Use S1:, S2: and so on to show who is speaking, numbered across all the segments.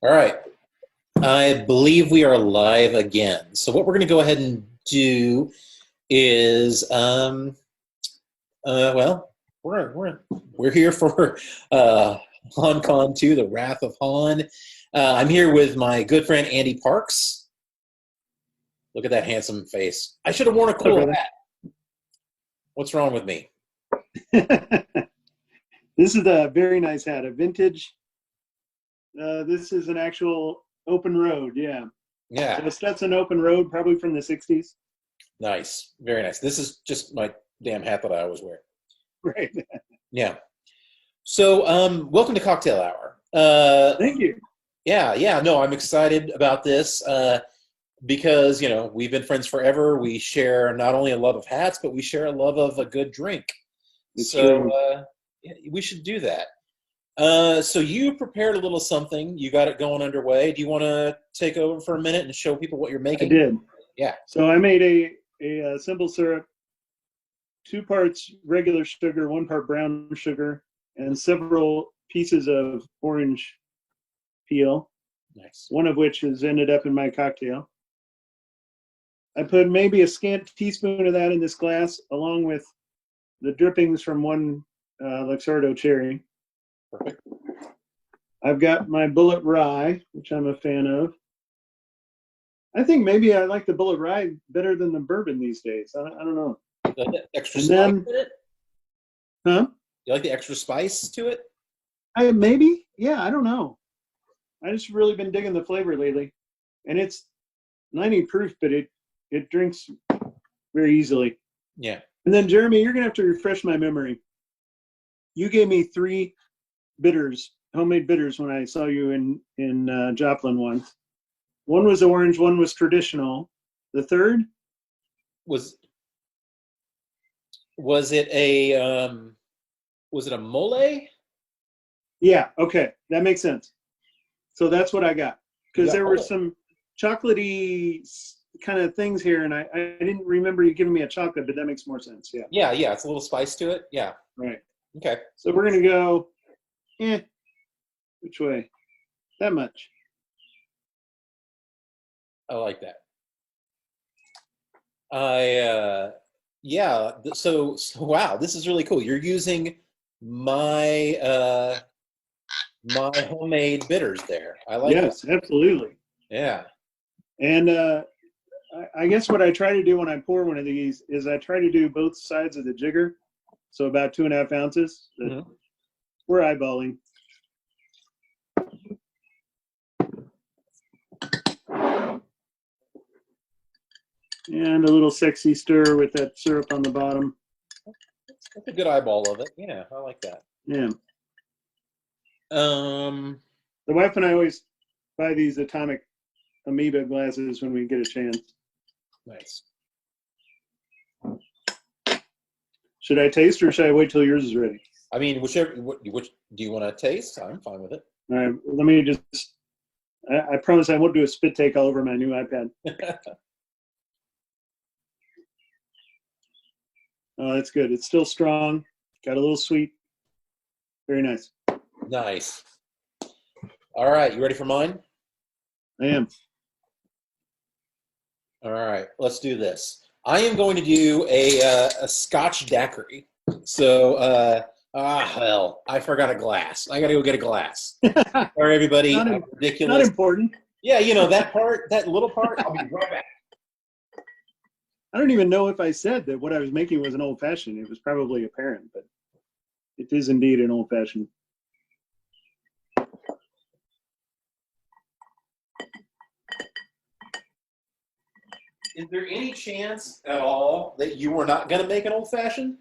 S1: All right. I believe we are live again. So what we're going to go ahead and do is, well, we're here for HAUNCON2, the Wrath of Haun. I'm here with my good friend Andy Parks. Look at that handsome face. I should have worn a cool hat. What's wrong with me?
S2: This is a very nice hat, a vintage. This is an actual open road, yeah.
S1: Yeah.
S2: So a Stetson open road, probably from the 60s.
S1: Nice. Very nice. This is just my damn hat that I always wear.
S2: Right.
S1: Yeah. So, welcome to Cocktail Hour.
S2: Thank you.
S1: Yeah. No, I'm excited about this because, you know, we've been friends forever. We share not only a love of hats, but we share a love of a good drink.
S2: It's
S1: so,
S2: true.
S1: Yeah, we should do that. So you prepared a little something. You got it going underway. Do you want to take over for a minute and show people what you're
S2: I
S1: making?
S2: did.
S1: Yeah.
S2: So I made a simple syrup, 2 parts regular sugar, 1 part brown sugar, and several pieces of orange peel,
S1: Nice.
S2: one of which has ended up in my cocktail. I put maybe a scant teaspoon of that in this glass, along with the drippings from 1 Luxardo cherry.
S1: Perfect.
S2: I've got my Bullet Rye, which I'm a fan of. I think maybe I like the Bullet Rye better than the bourbon these days. I don't know.
S1: You like the extra
S2: And
S1: spice
S2: then,
S1: in it?
S2: huh?
S1: You like the extra spice to it?
S2: Maybe. Yeah, I don't know. I just really been digging the flavor lately, and it's 90 proof, but it drinks very easily.
S1: Yeah.
S2: And then Jeremy, you're gonna have to refresh my memory. You gave me 3 bitters, homemade bitters, when I saw you in Joplin once. 1 was orange, 1 was traditional. The third
S1: Was it a mole?
S2: Yeah, okay, that makes sense. So that's what I got, because there were
S1: mole.
S2: some chocolatey kind of things here, and I didn't remember you giving me a chocolate, but that makes more sense. Yeah.
S1: Yeah. It's a little spice to it. Yeah.
S2: Right.
S1: Okay.
S2: So we're gonna go, which way? That much.
S1: I like that. Yeah. So wow, this is really cool. You're using my my homemade bitters there. I like that.
S2: Yes, absolutely.
S1: Yeah.
S2: And I guess what I try to do when I pour one of these is I try to do both sides of the jigger, so about 2.5 ounces.
S1: Mm-hmm.
S2: We're eyeballing. And a little sexy stir with that syrup on the bottom.
S1: That's a good eyeball of it. Yeah, I like that.
S2: Yeah.
S1: The
S2: wife and I always buy these atomic amoeba glasses when we get a chance.
S1: Nice.
S2: Should I taste, or should I wait till yours is ready?
S1: I mean, which do you want to taste? I'm fine with it.
S2: All right, let me just. I promise I won't do a spit take all over my new iPad. Oh, that's good. It's still strong. Got a little sweet. Very nice.
S1: Nice. All right, you ready for mine?
S2: I am.
S1: All right, let's do this. I am going to do a Scotch daiquiri. So, hell, I forgot a glass. I got to go get a glass. Sorry, everybody. I'm ridiculous.
S2: Not important.
S1: Yeah, you know, that little part, I'll be right back.
S2: I don't even know if I said that what I was making was an old-fashioned. It was probably apparent, but it is indeed an old-fashioned.
S1: Is there any chance at all that you were not going to make an old-fashioned?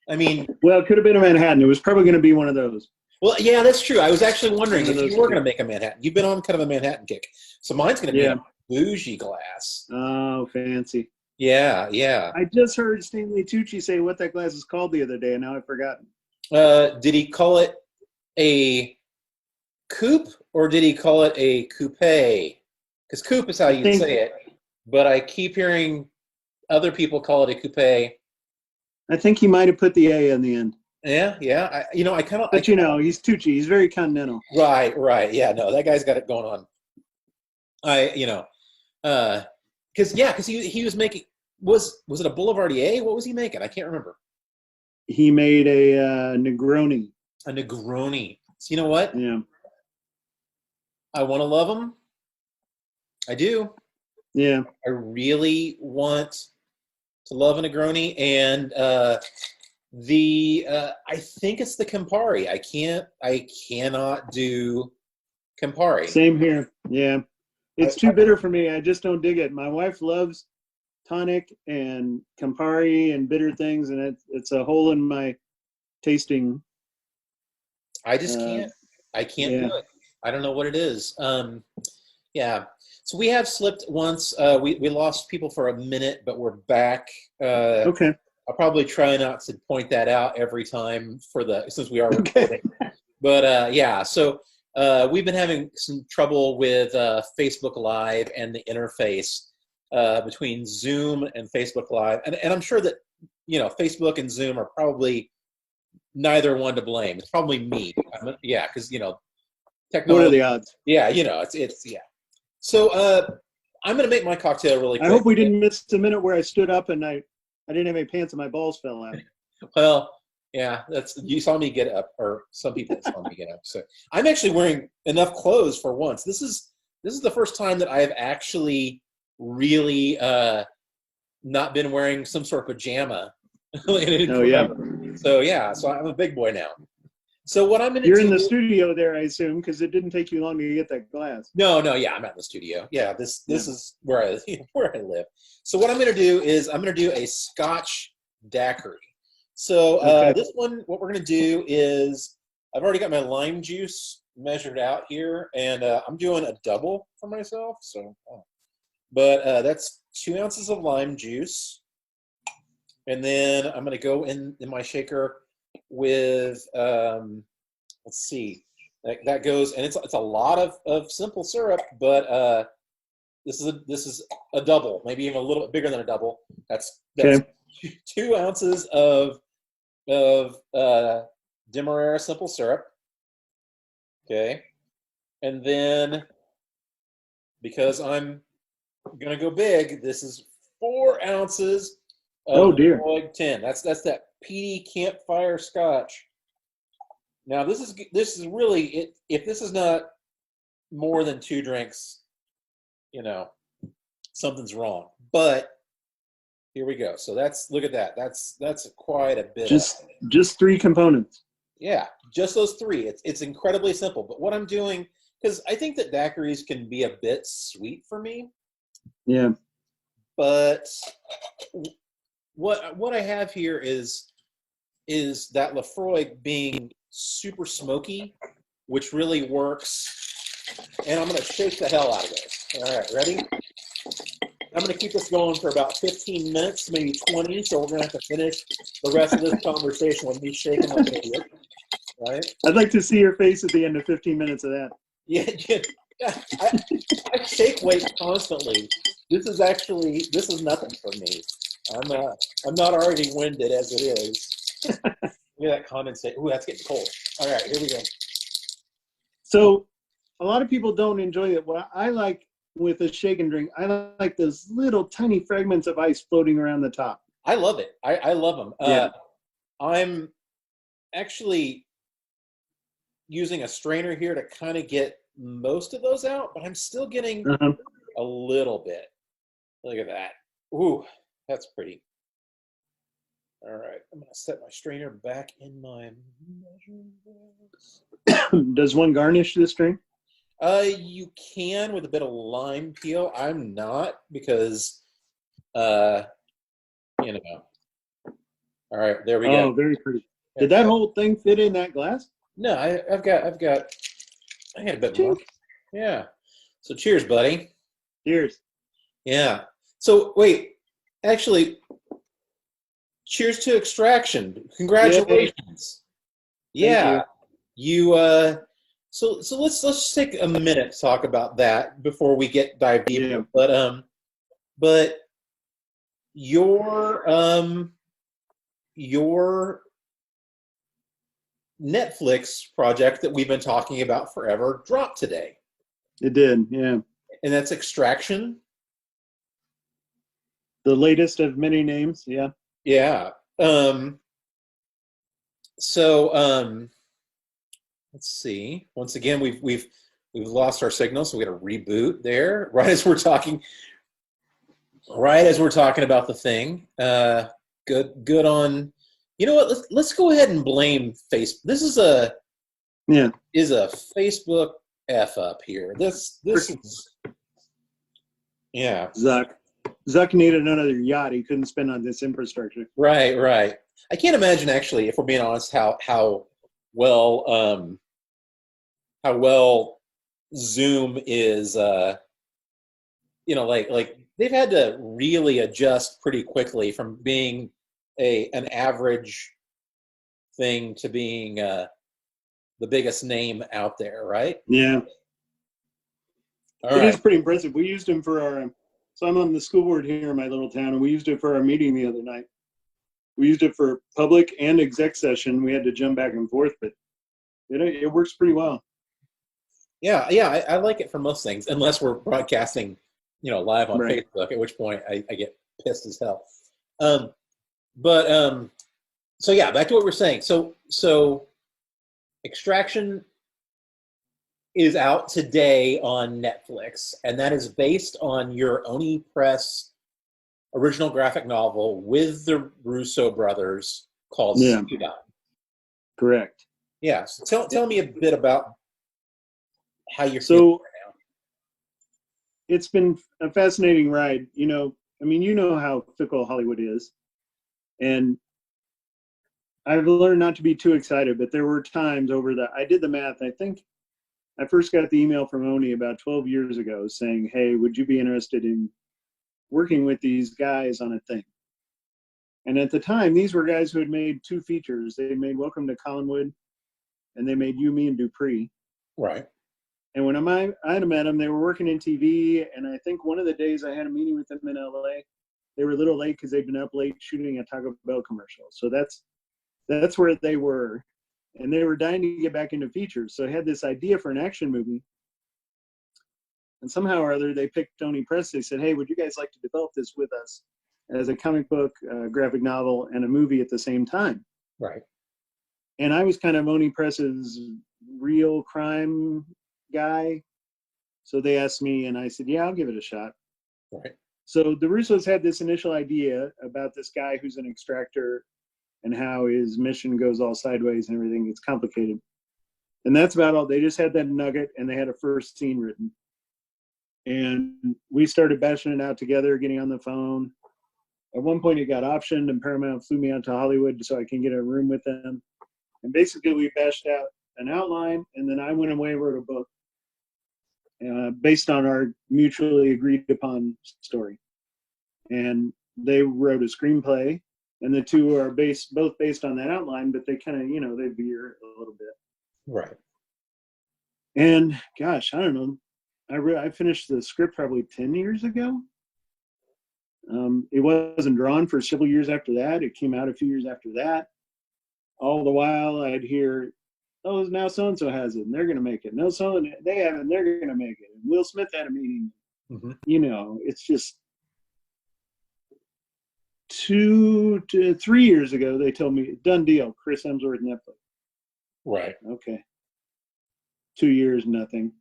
S1: I mean...
S2: Well, it could have been a Manhattan. It was probably going to be one of those.
S1: Well, yeah, that's true. I was actually wondering if you were going to make a Manhattan. You've been on kind of a Manhattan kick. So mine's going to be a bougie glass.
S2: Oh, fancy.
S1: Yeah.
S2: I just heard Stanley Tucci say what that glass is called the other day, and now I've forgotten.
S1: Did he call it a coupe, or did he call it a coupe? Because coupe is how you say it, but I keep hearing other people call it a coupe.
S2: I think he might have put the A in the end.
S1: Yeah, yeah. I kind of.
S2: But he's Tucci. He's very continental.
S1: Right. Yeah, no, that guy's got it going on. Because he was making was it a Boulevardier? What was he making? I can't remember.
S2: He made a Negroni.
S1: A Negroni. So you know what?
S2: Yeah.
S1: I want to love him. I do.
S2: Yeah.
S1: I really want to love a Negroni, and I think it's the Campari. I cannot do Campari.
S2: Same here. Yeah. It's too bitter for me. I just don't dig it. My wife loves tonic and Campari and bitter things, and it's a hole in my tasting.
S1: I just can't. I can't do it. I don't know what it is. Yeah. So we have slipped once. We lost people for a minute, but we're back.
S2: Okay.
S1: I'll probably try not to point that out every time since we are recording. But yeah, so we've been having some trouble with Facebook Live and the interface between Zoom and Facebook Live, and I'm sure that Facebook and Zoom are probably neither one to blame. It's probably me. Yeah, because technology.
S2: What are the odds?
S1: Yeah, it's yeah. So I'm gonna make my cocktail really quick.
S2: I hope we didn't miss the minute where I stood up and I didn't have any pants and my balls fell out.
S1: Well, yeah, you saw me get up, or some people saw me get up. So I'm actually wearing enough clothes for once. This is the first time that I have actually really not been wearing some sort of pajama.
S2: Oh yeah.
S1: So I'm a big boy now. So what I'm going to do...
S2: You're in the studio there, I assume, because it didn't take you long to get that glass.
S1: No, yeah, I'm not in the studio. Yeah, this is where I live. So what I'm going to do is I'm going to do a Scotch daiquiri. So this one, what we're going to do is I've already got my lime juice measured out here, and I'm doing a double for myself. But that's 2 ounces of lime juice, and then I'm going to go in my shaker with let's see, that goes, and it's a lot of simple syrup, but this is a double, maybe even a little bit bigger than a double. That's
S2: okay.
S1: 2 ounces of Demerara simple syrup. Okay, and then because I'm gonna go big, this is 4 ounces of Lafroig 10. That's that peaty campfire Scotch. Now this is really it. If this is not more than 2 drinks, something's wrong. But here we go. So look at that. That's quite a bit.
S2: Just 3 components.
S1: Yeah, just those 3. It's incredibly simple. But what I'm doing, because I think that daiquiris can be a bit sweet for me.
S2: Yeah.
S1: But what I have here is that Lafroig being super smoky, which really works. And I'm going to shake the hell out of this. All right, ready? I'm going to keep this going for about 15 minutes, maybe 20, so we're going to have to finish the rest of this conversation with me shaking like an idiot. Right?
S2: I'd like to see your face at the end of 15 minutes of that.
S1: Yeah, I shake weight constantly. This is nothing for me. I'm not already winded as it is. Look at that condensate. Ooh, that's getting cold. All right, here we go.
S2: So a lot of people don't enjoy it. What I like with a shake and drink, I like those little tiny fragments of ice floating around the top.
S1: I love it. I love them.
S2: Yeah.
S1: I'm actually using a strainer here to kind of get most of those out, but I'm still getting a little bit. Look at that. Ooh, that's pretty. All right, I'm going to set my strainer back in my measuring glass.
S2: Does one garnish this drink?
S1: You can with a bit of lime peel. I'm not because, All right, there we go.
S2: Oh, very pretty. Did that whole thing fit in that glass?
S1: No, I got a bit more. Yeah. So cheers, buddy.
S2: Cheers.
S1: Yeah. So wait, actually, cheers to Extraction. Congratulations. Yeah. You so let's take a minute to talk about that before we dive deeper. Yeah. But your Netflix project that we've been talking about forever dropped today,
S2: It did, yeah.
S1: and that's Extraction.
S2: The latest of many names, yeah.
S1: Yeah. So let's see. Once again, we've lost our signal, so we got to reboot there right as we're talking. Right as we're talking about the thing. Good on. You know what? Let's go ahead and blame Facebook. This is a Facebook f up here. This is yeah.
S2: Zuck needed another yacht he couldn't spend on this infrastructure.
S1: Right. I can't imagine actually, if we're being honest, how well Zoom is. Like they've had to really adjust pretty quickly from being an average thing to being the biggest name out there, right?
S2: Yeah.
S1: All
S2: It
S1: right.
S2: is pretty impressive. We used him for our, so I'm on the school board here in my little town, and we used it for our meeting the other night. We used it for public and exec session. We had to jump back and forth, but it works pretty well.
S1: Yeah, I like it for most things, unless we're broadcasting, live on Facebook, at which point I get pissed as hell. So yeah, back to what we're saying. So Extraction is out today on Netflix, and that is based on your Oni Press original graphic novel with the Russo brothers called Sudan.
S2: Correct.
S1: Yeah. So tell me a bit about how you're
S2: feeling
S1: right now.
S2: It's been a fascinating ride. You know how fickle Hollywood is. And I've learned not to be too excited, but there were times I did the math. I think I first got the email from Oni about 12 years ago saying, hey, would you be interested in working with these guys on a thing? And at the time, these were guys who had made 2 features. They made Welcome to Collinwood, and they made You, Me, and Dupree.
S1: Right.
S2: And when I had met them, they were working in TV, and I think one of the days I had a meeting with them in LA, they were a little late because they'd been up late shooting a Taco Bell commercial. So that's where they were. And they were dying to get back into features. So I had this idea for an action movie. And somehow or other, they picked Oni Press. They said, hey, would you guys like to develop this with us as a comic book, graphic novel, and a movie at the same time?
S1: Right.
S2: And I was kind of Oni Press's real crime guy. So they asked me, and I said, yeah, I'll give it a shot.
S1: Right.
S2: So the Russos had this initial idea about this guy who's an extractor and how his mission goes all sideways and everything. It's complicated. And that's about all. They just had that nugget, and they had a first scene written. And we started bashing it out together, getting on the phone. At one point, it got optioned, and Paramount flew me out to Hollywood so I can get a room with them. And basically, we bashed out an outline, and then I went away and wrote a book based on our mutually agreed upon story. And they wrote a screenplay, and the two are both based on that outline, but they kind of, they veer a little bit.
S1: Right.
S2: And gosh, I don't know. I finished the script probably 10 years ago. It wasn't drawn for several years after that. It came out a few years after that. All the while, I'd hear, oh, now so-and-so has it, and they're going to make it. No, they haven't, and they're going to make it. And Will Smith had a meeting.
S1: Mm-hmm.
S2: It's just 2 to 3 years ago, they told me, done deal, Chris Hemsworth, Netflix.
S1: Right.
S2: Okay. 2 years, nothing.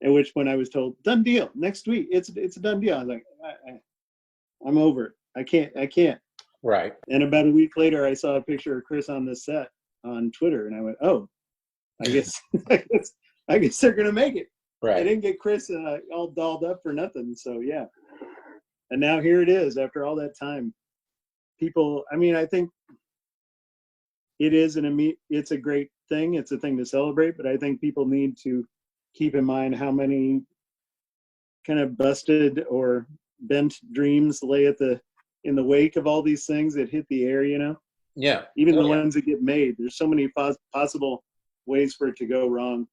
S2: At which point I was told, done deal, next week. It's a done deal. I was like, I'm over it. I can't.
S1: Right.
S2: And about a week later, I saw a picture of Chris on the set on Twitter, and I went, oh, I guess they're going to make it.
S1: Right.
S2: I didn't get Chris all dolled up for nothing. So, yeah. And now here it is after all that time. People, I think it's a great thing. It's a thing to celebrate, but I think people need to keep in mind how many kind of busted or bent dreams lay in the wake of all these things that hit the air,
S1: Yeah.
S2: Even the ones that get made. There's so many possible ways for it to go wrong.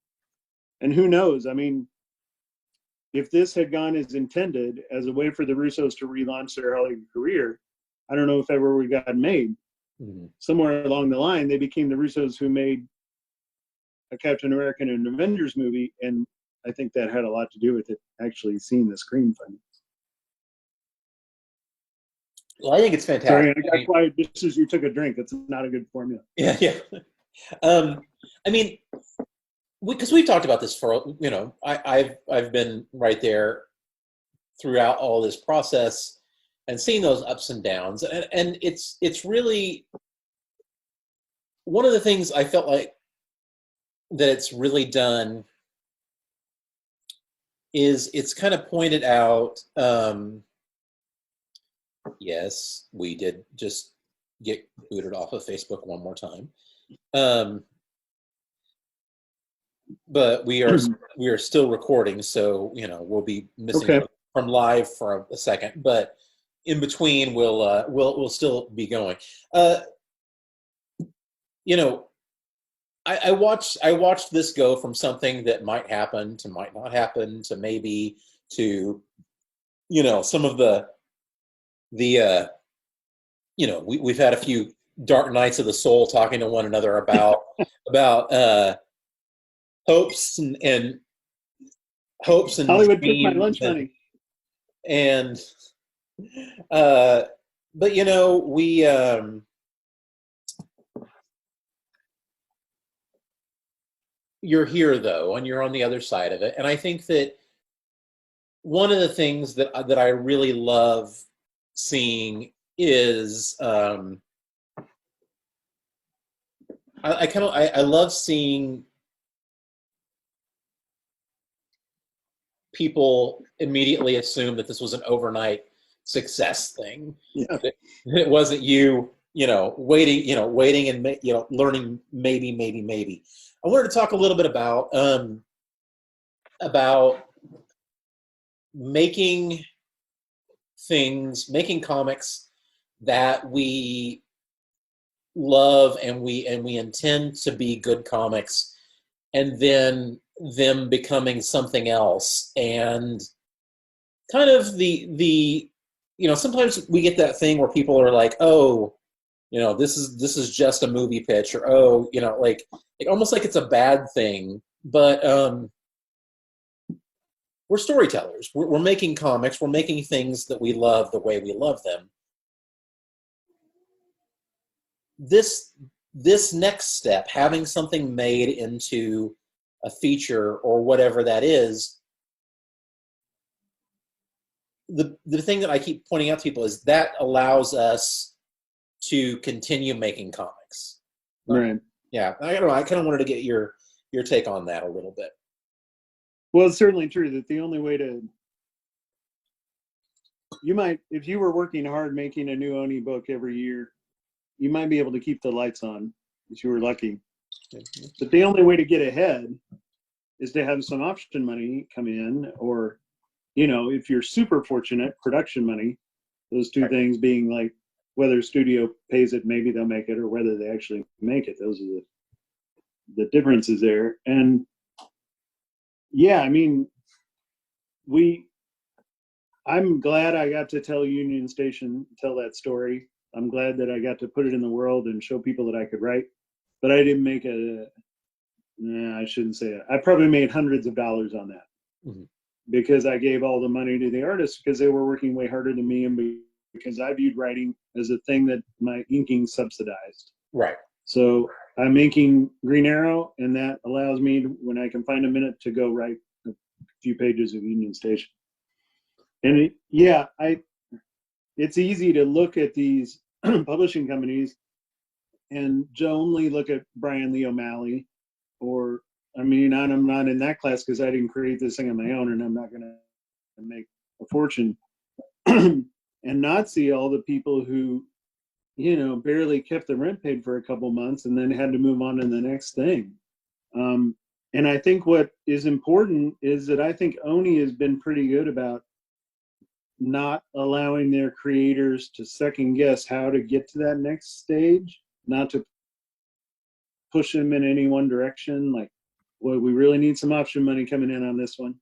S2: And who knows? If this had gone as intended as a way for the Russos to relaunch their Hollywood career, I don't know if ever we got made.
S1: Mhm.
S2: somewhere along the line, they became the Russos who made a Captain America and an Avengers movie, and I think that had a lot to do with it actually seeing the screen finally.
S1: Well, I think it's
S2: Sorry,
S1: fantastic.
S2: I got quiet just as you took a drink. It's not a good formula.
S1: Yeah, yeah. I mean, because we've talked about this for, I've been right there throughout all this process and seeing those ups and downs, and it's really one of the things I felt like that it's really done is it's kind of pointed out. Yes, we did just get booted off of Facebook one more time. But we are still recording, so we'll be missing
S2: Okay.
S1: from live for a second, but in between we'll still be going. I watched this go from something that might happen to might not happen to maybe to some of the we've had a few dark nights of the soul talking to one another about hopes and hopes and
S2: Hollywood took my
S1: dreams
S2: lunch money.
S1: and but we you're here though, and you're on the other side of it, and I think that one of the things that I really love seeing is I love seeing people immediately assume that this was an overnight success thing.
S2: Yeah.
S1: It wasn't waiting and learning maybe. I wanted to talk a little bit about making comics that we love and we intend to be good comics, and then them becoming something else, and kind of the sometimes we get that thing where people are like, oh, this is just a movie pitch, or oh, like almost like it's a bad thing, but we're storytellers. We're making comics. We're making things that we love the way we love them. This next step, having something made into a feature or whatever that is, the thing that I keep pointing out to people is that allows us to continue making comics.
S2: Right.
S1: Yeah, I don't know. I kind of wanted to get your take on that a little bit.
S2: Well, it's certainly true that the only way to if you were working hard making a new Oni book every year, you might be able to keep the lights on if you were lucky. But the only way to get ahead is to have some option money come in, or if you're super fortunate, production money. Those two things being like whether studio pays it, maybe they'll make it, or whether they actually make it. Those are the differences there. And yeah, I mean, I'm glad I got to tell Union Station, tell that story. I'm glad that I got to put it in the world and show people that I could write. But I didn't make I shouldn't say it. I probably made hundreds of dollars on that. Mm-hmm. Because I gave all the money to the artists because they were working way harder than me, and because I viewed writing as a thing that my inking subsidized.
S1: Right.
S2: So I'm inking Green Arrow, and that allows me, when I can find a minute, to go write a few pages of Union Station. And it's easy to look at these publishing companies and only look at Brian Lee O'Malley, or I'm not in that class because I didn't create this thing on my own, and I'm not going to make a fortune, and not see all the people who, barely kept the rent paid for a couple months and then had to move on to the next thing. And I think what is important is that I think Oni has been pretty good about not allowing their creators to second guess how to get to that next stage, not to push them in any one direction. Like, well, we really need some option money coming in on this one.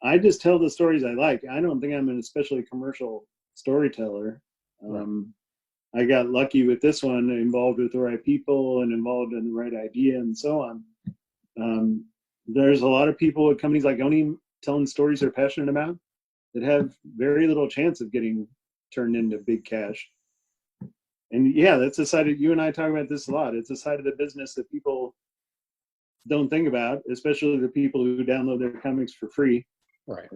S2: I just tell the stories I like. I don't think I'm an especially commercial storyteller. I got lucky with this one, involved with the right people and involved in the right idea and so on. There's a lot of people at companies like Oni telling stories they're passionate about that have very little chance of getting turned into big cash. And yeah, that's a side of, you and I talk about this a lot. It's a side of the business that people don't think about, especially the people who download their comics for free.
S1: Right.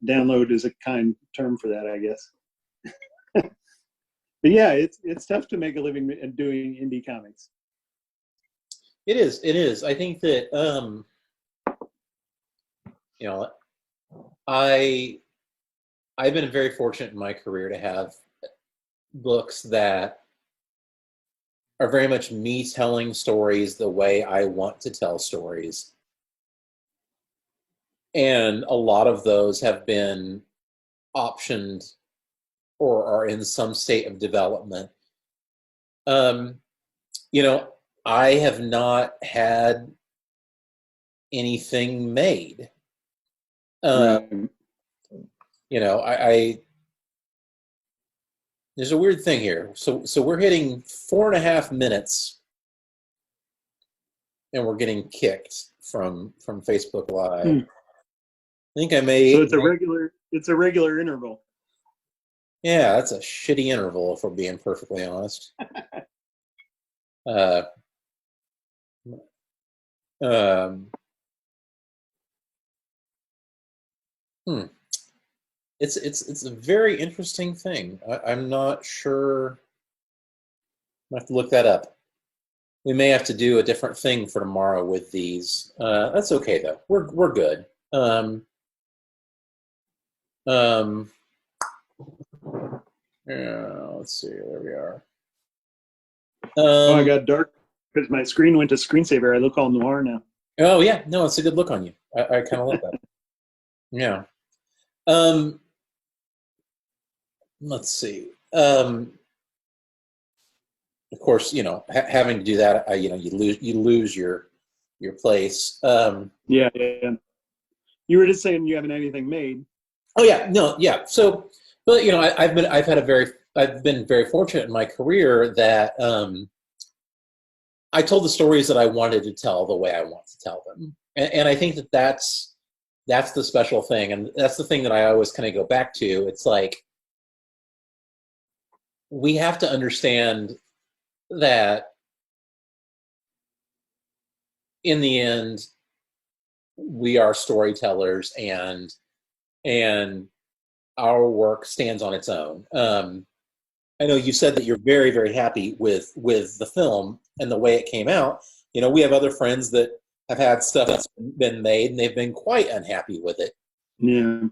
S2: Download is a kind term for that, I guess. But yeah, it's tough to make a living doing indie comics.
S1: It is. It is. I think that you know, I've been very fortunate in my career to have books that are very much me telling stories the way I want to tell stories. And a lot of those have been optioned or are in some state of development. You know, I have not had anything made. You know, there's a weird thing here. So we're hitting 4.5 minutes, and we're getting kicked from Facebook Live. I think I may.
S2: So it's a regular interval.
S1: Yeah, that's a shitty interval if we're being perfectly honest. It's a very interesting thing. I'm not sure. I have to look that up. We may have to do a different thing for tomorrow with these. That's okay though. We're good. Yeah, let's see. There we are.
S2: Oh, I got dark because my screen went to screensaver. I look all noir now.
S1: Oh yeah, no, it's a good look on you. I kind of like that. Yeah. Let's see. Of course, you know, having to do that, you know, you lose your place.
S2: Yeah. You were just saying you haven't anything made.
S1: Oh yeah, no, yeah. So, but you know, I've been very fortunate in my career that I told the stories that I wanted to tell the way I want to tell them, and I think that's the special thing, and that's the thing that I always kind of go back to. It's like we have to understand that in the end, we are storytellers, and our work stands on its own. I know you said that you're very, very happy with the film and the way it came out. You know, we have other friends that have had stuff that's been made, and they've been quite unhappy with it.
S2: Yeah.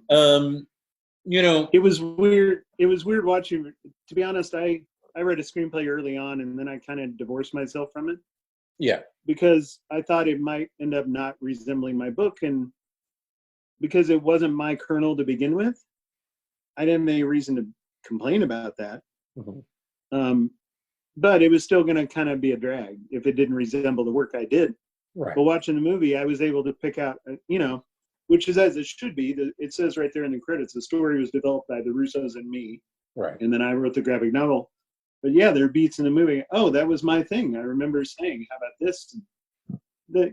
S1: You know,
S2: it was weird. It was weird watching. To be honest, I read a screenplay early on, and then I kind of divorced myself from it.
S1: Yeah.
S2: Because I thought it might end up not resembling my book, and because it wasn't my kernel to begin with, I didn't have any reason to complain about that.
S1: Mm-hmm.
S2: But it was still going to kind of be a drag if it didn't resemble the work I did.
S1: Right.
S2: But watching the movie, I was able to pick out, you know, which is as it should be. It says right there in the credits, the story was developed by the Russos and me.
S1: Right.
S2: And then I wrote the graphic novel. But yeah, there are beats in the movie. Oh, that was my thing. I remember saying, how about this?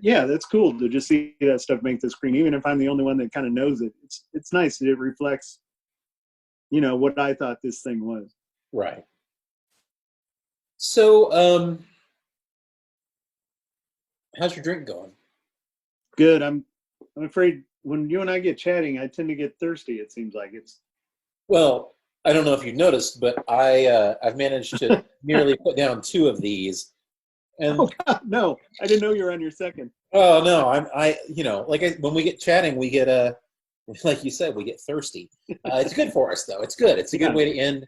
S2: Yeah, that's cool to just see that stuff make the screen, even if I'm the only one that kind of knows it. It's nice that it reflects, you know, what I thought this thing was.
S1: Right. So, how's your drink going?
S2: Good. I'm afraid when you and I get chatting, I tend to get thirsty. It seems like it's.
S1: Well, I don't know if you've noticed, but I've managed to nearly put down 2 of these. And
S2: oh God, no, I didn't know you were on your second.
S1: Oh no, you know, when we get chatting, we get like you said, we get thirsty. It's good for us though. It's good. It's a good way to end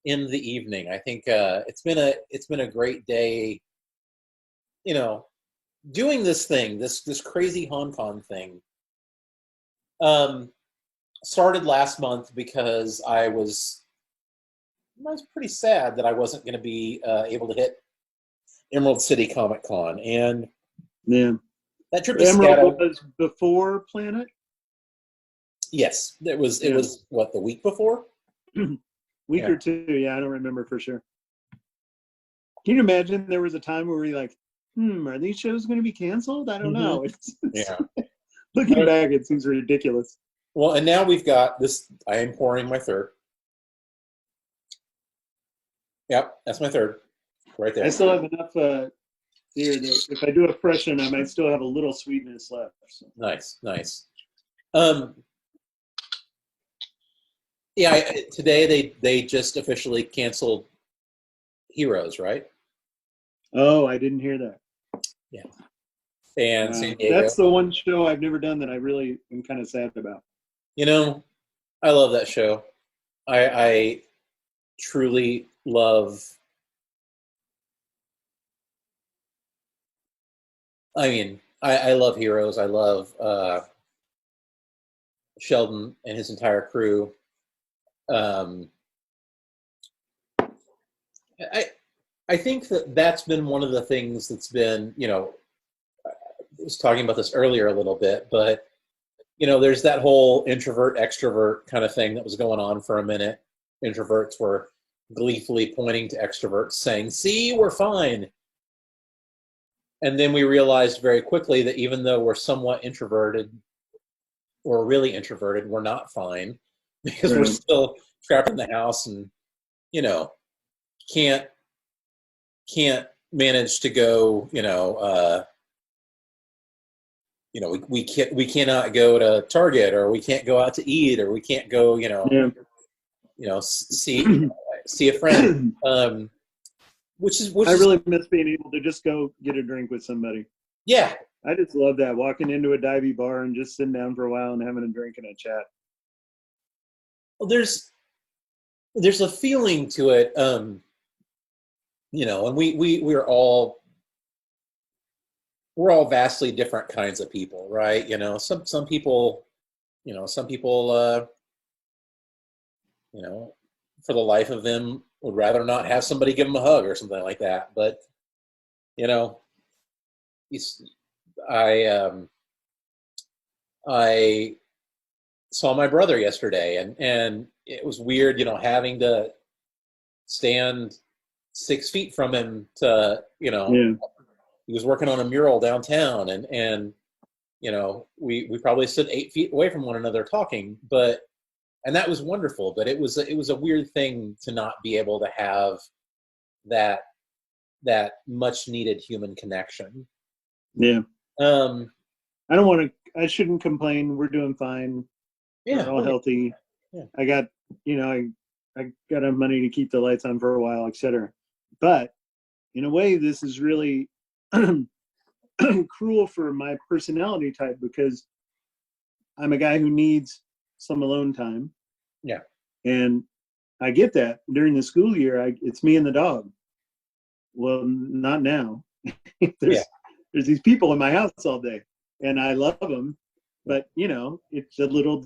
S1: the evening. I think it's been a great day. You know, doing this thing, this crazy HAUNCON thing. Started last month because I was pretty sad that I wasn't going to be able to hit Emerald City Comic Con, and
S2: yeah,
S1: that trip to
S2: Emerald
S1: Seattle
S2: was before Planet.
S1: Yes, it was. It was what, the week before?
S2: Week or two. Yeah, I don't remember for sure. Can you imagine there was a time where we like, are these shows going to be canceled? I don't know.
S1: Yeah.
S2: Looking back, it seems ridiculous.
S1: Well, and now we've got this. I am pouring my third. Yep, that's my third, right there.
S2: I still have enough here that if I do a fresh one, I might still have a little sweetness left. So.
S1: Nice, nice. Yeah, today they just officially canceled Heroes, right?
S2: Oh, I didn't hear that.
S1: Yeah. And San Diego.
S2: That's the one show I've never done that I really am kind of sad about.
S1: You know, I love that show. I truly love. I mean, I love Heroes. I love Sheldon and his entire crew. I think that's been one of the things that's been, I was talking about this earlier a little bit, but there's that whole introvert extrovert kind of thing that was going on for a minute. Introverts were gleefully pointing to extroverts saying, "See, we're fine." And then we realized very quickly that even though we're somewhat introverted or really introverted, we're not fine because we're still trapped in the house and, can't manage to go, we cannot go to Target, or we can't go out to eat, or we can't go, see a friend. Which
S2: I really miss being able to just go get a drink with somebody.
S1: Yeah.
S2: I just love that, walking into a divey bar and just sitting down for a while and having a drink and a chat.
S1: Well, there's a feeling to it, and we're all vastly different kinds of people, right? Some people, for the life of them would rather not have somebody give them a hug or something like that. But, I saw my brother yesterday, and it was weird, having to stand 6 feet from him to, he was working on a mural downtown, and we probably stood 8 feet away from one another talking, and that was wonderful. But it was a weird thing to not be able to have that much needed human connection.
S2: Yeah. I shouldn't complain. We're doing fine.
S1: Yeah.
S2: We're all healthy.
S1: Yeah.
S2: I got, I got enough money to keep the lights on for a while, etc. But in a way, this is really cruel for my personality type, because I'm a guy who needs some alone time.
S1: Yeah.
S2: And I get that during the school year. It's me and the dog. Well, not now. There's these people in my house all day, and I love them, but it's a little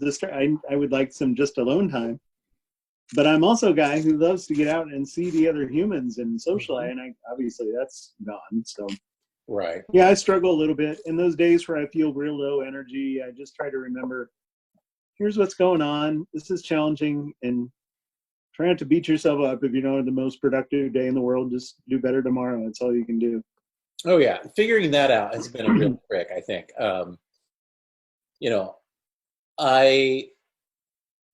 S2: I would like some just alone time. But I'm also a guy who loves to get out and see the other humans and socialize, and obviously that's gone. So
S1: right.
S2: Yeah, I struggle a little bit. In those days where I feel real low energy, I just try to remember, here's what's going on. This is challenging, and try not to beat yourself up if you don't have the most productive day in the world. Just do better tomorrow. That's all you can do.
S1: Oh yeah, figuring that out has been a real trick, I think.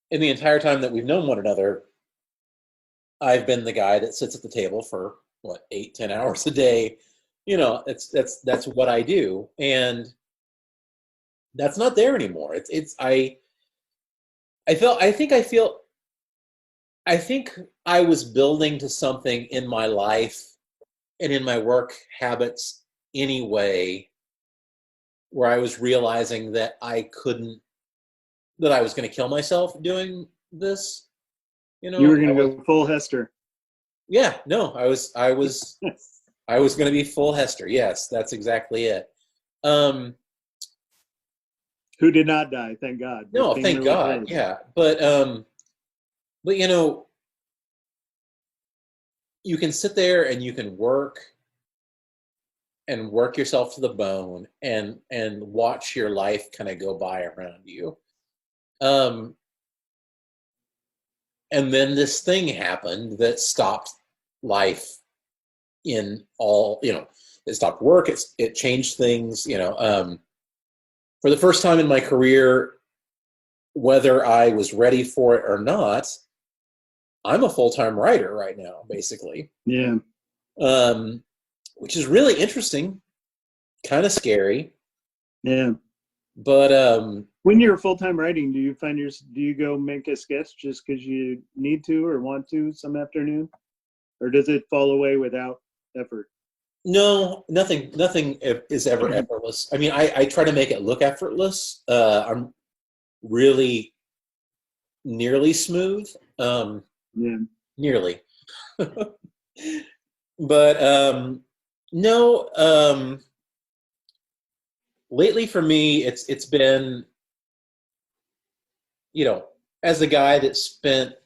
S1: In the entire time that we've known one another, I've been the guy that sits at the table for 8-10 hours a day. That's what I do, and that's not there anymore. I think I was building to something in my life and in my work habits anyway, where I was realizing that I was going to kill myself doing this.
S2: You were going to go full Hester.
S1: Yeah, no, I was going to be full Hester. Yes, that's exactly it.
S2: Who did not die, thank God.
S1: No, thank God. Close. Yeah, but you can sit there and you can work yourself to the bone and watch your life kind of go by around you. And then this thing happened that stopped life in all, it stopped work. It changed things, for the first time in my career, whether I was ready for it or not, I'm a full-time writer right now, basically.
S2: Yeah.
S1: Which is really interesting, kind of scary.
S2: Yeah.
S1: But
S2: when you're full-time writing, do you go make a sketch just because you need to or want to some afternoon, or does it fall away without effort?
S1: no, nothing is ever effortless. I mean, I try to make it look effortless. I'm really nearly smooth.
S2: Yeah.
S1: Nearly. But no, lately for me it's been, as a guy that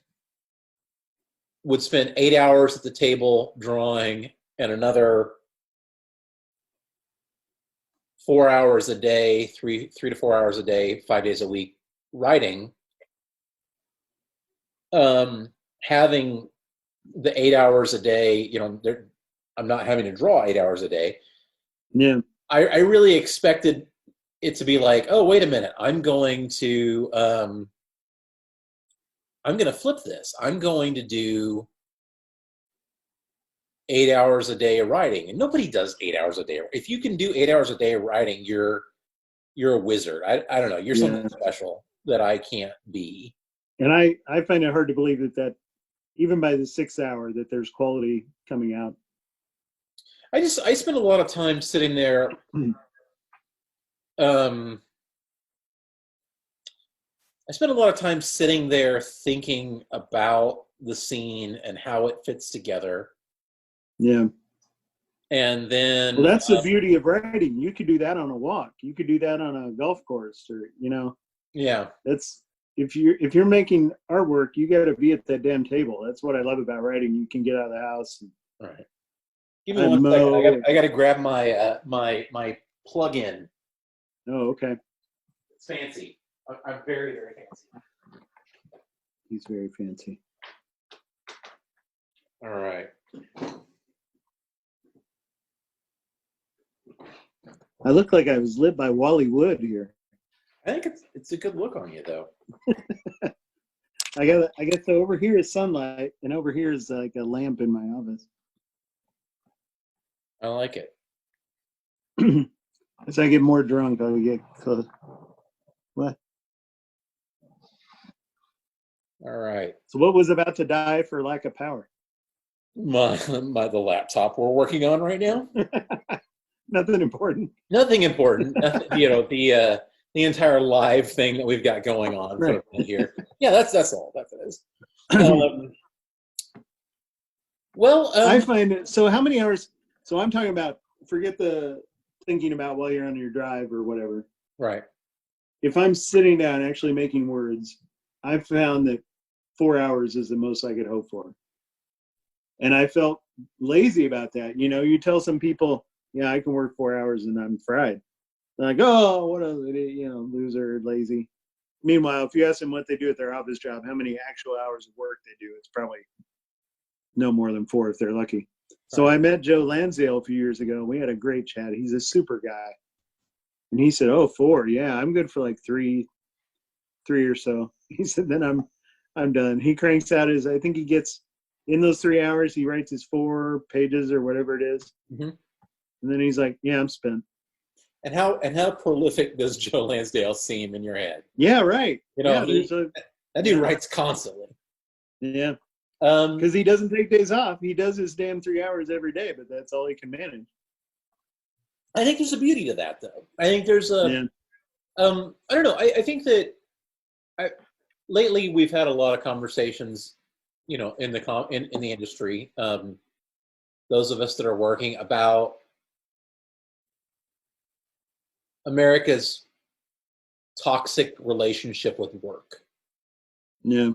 S1: would spend 8 hours at the table drawing and another 4 hours a day, 3 to 4 hours a day, 5 days a week writing. Having the 8 hours a day, I'm not having to draw 8 hours a day.
S2: Yeah.
S1: I really expected it to be like, oh, wait a minute, I'm going to flip this. I'm going to do 8 hours a day of writing, and nobody does 8 hours a day. If you can do 8 hours a day of writing, you're a wizard. I don't know. You're something special that I can't be.
S2: And I find it hard to believe that even by the 6th hour that there's quality coming out.
S1: I spend a lot of time sitting there. I spend a lot of time sitting there thinking about the scene and how it fits together.
S2: Yeah.
S1: And then,
S2: well, that's the beauty of writing. You could do that on a walk. You could do that on a golf course, or
S1: Yeah.
S2: That's if you're making artwork, you got to be at that damn table. That's what I love about writing. You can get out of the house.
S1: Right. Give me 1 second. I got to grab my my plug-in.
S2: Oh, okay.
S1: It's fancy. I'm very, very fancy.
S2: He's very fancy.
S1: All right.
S2: I look like I was lit by Wally Wood here.
S1: I think it's a good look on you, though.
S2: I guess over here is sunlight, and over here is like a lamp in my office.
S1: I like it.
S2: As I get more drunk, I'll get close. What?
S1: All right.
S2: So what was about to die for lack of power?
S1: The laptop we're working on right now.
S2: Nothing important.
S1: Nothing important. Nothing, the entire live thing that we've got going on
S2: right
S1: here. Yeah, that's all. That's it is.
S2: I find it. So how many hours? So I'm talking about. Forget the thinking about while you're on your drive or whatever.
S1: Right.
S2: If I'm sitting down actually making words, I've found that 4 hours is the most I could hope for. And I felt lazy about that. You tell some people, yeah, I can work 4 hours and I'm fried. They're like, oh, what a loser, lazy. Meanwhile, if you ask them what they do at their office job, how many actual hours of work they do, it's probably no more than 4 if they're lucky. So I met Joe Lansdale a few years ago. We had a great chat. He's a super guy. And he said, oh, 4. Yeah, I'm good for like three or so. He said, then I'm done. He cranks out I think he gets, in those 3 hours, he writes his 4 pages or whatever it is.
S1: Mm-hmm.
S2: And then he's like, yeah, I'm spent.
S1: And how prolific does Joe Lansdale seem in your head?
S2: Yeah, right.
S1: That dude writes constantly.
S2: Yeah. Because he doesn't take days off. He does his damn 3 hours every day, but that's all he can manage.
S1: I think there's a beauty to that, though. I think there's I don't know. I think that lately we've had a lot of conversations, in the industry. Those of us that are working about America's toxic relationship with work.
S2: Yeah.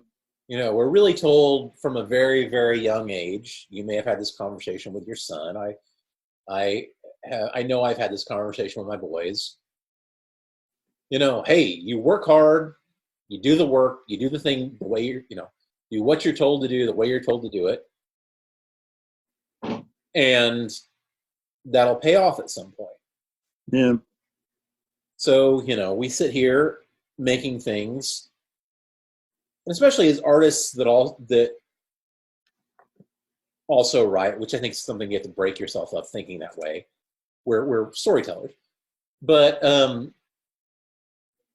S1: We're really told from a very, very young age. You may have had this conversation with your son. I know I've had this conversation with my boys. Hey, you work hard, you do the work, you do the thing the way do what you're told to do, the way you're told to do it. and that'll pay off at some point.
S2: Yeah.
S1: So, we sit here making things, and especially as artists that also write, which I think is something you have to break yourself up thinking that way. We're storytellers. But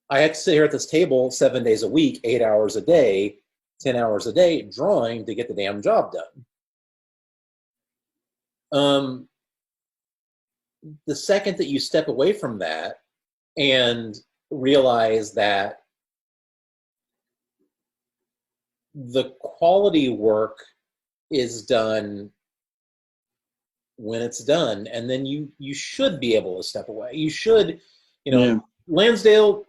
S1: I had to sit here at this table 7 days a week, 8 hours a day, 10 hours a day, drawing to get the damn job done. The second that you step away from that and realize that the quality work is done when it's done, and then you should be able to step away. You should,
S2: Yeah.
S1: Lansdale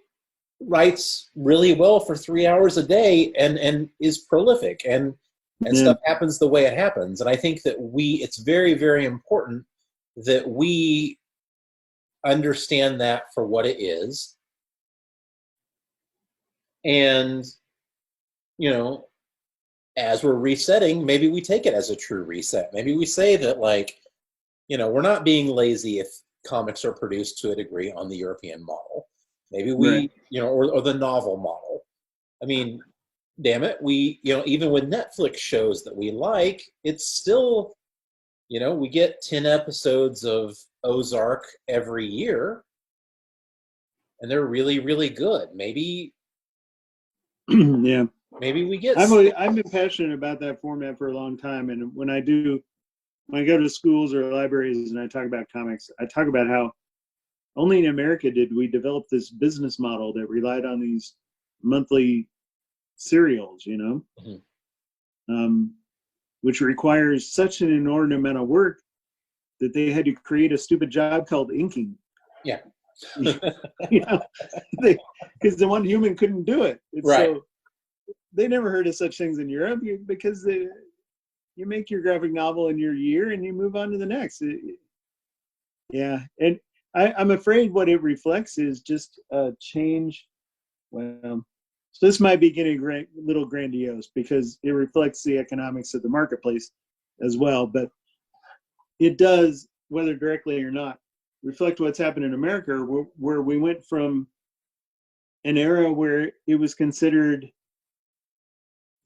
S1: writes really well for 3 hours a day and is prolific, and stuff happens the way it happens. And I think that it's very, very important that we understand that for what it is. And, as we're resetting, maybe we take it as a true reset. Maybe we say that, like, we're not being lazy if comics are produced to a degree on the European model. Maybe we,
S2: Right.
S1: Or the novel model. I mean, damn it, we, even with Netflix shows that we like, it's still, we get 10 episodes of Ozark every year, and they're really, really good. Maybe,
S2: Yeah.
S1: maybe we get.
S2: I've been passionate about that format for a long time, and when I go to schools or libraries and I talk about comics, I talk about how only in America did we develop this business model that relied on these monthly serials, which requires such an inordinate amount of work that they had to create a stupid job called inking.
S1: Yeah.
S2: Because the one human couldn't do it.
S1: Right.
S2: So they never heard of such things in Europe because you make your graphic novel in your year and you move on to the next. Yeah. And I'm afraid what it reflects is just a change. Well, so this might be getting a little grandiose because it reflects the economics of the marketplace as well. But it does, whether directly or not, reflect what's happened in America, where we went from an era where it was considered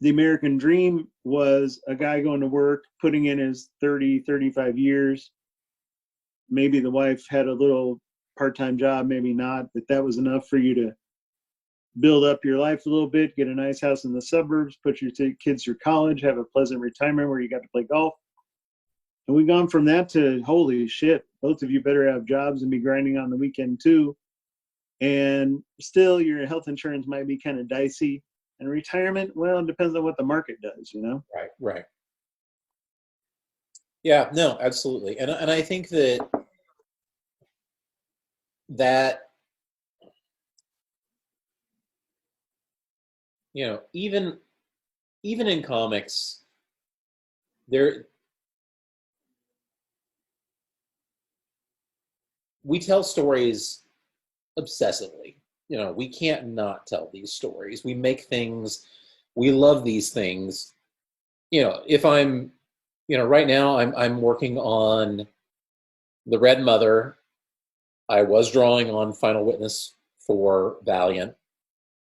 S2: the American dream was a guy going to work, putting in his 30, 35 years. Maybe the wife had a little part-time job, maybe not, but that was enough for you to build up your life a little bit, get a nice house in the suburbs, put your kids through college, have a pleasant retirement where you got to play golf. And we've gone from that to, holy shit, both of you better have jobs and be grinding on the weekend too. And still your health insurance might be kind of dicey. And retirement, well, it depends on what the market does,
S1: Right. Yeah, no, absolutely. And I think that even in comics, we tell stories obsessively. We can't not tell these stories. We make things, we love these things. If I'm, right now I'm working on The Red Mother. I was drawing on Final Witness for Valiant,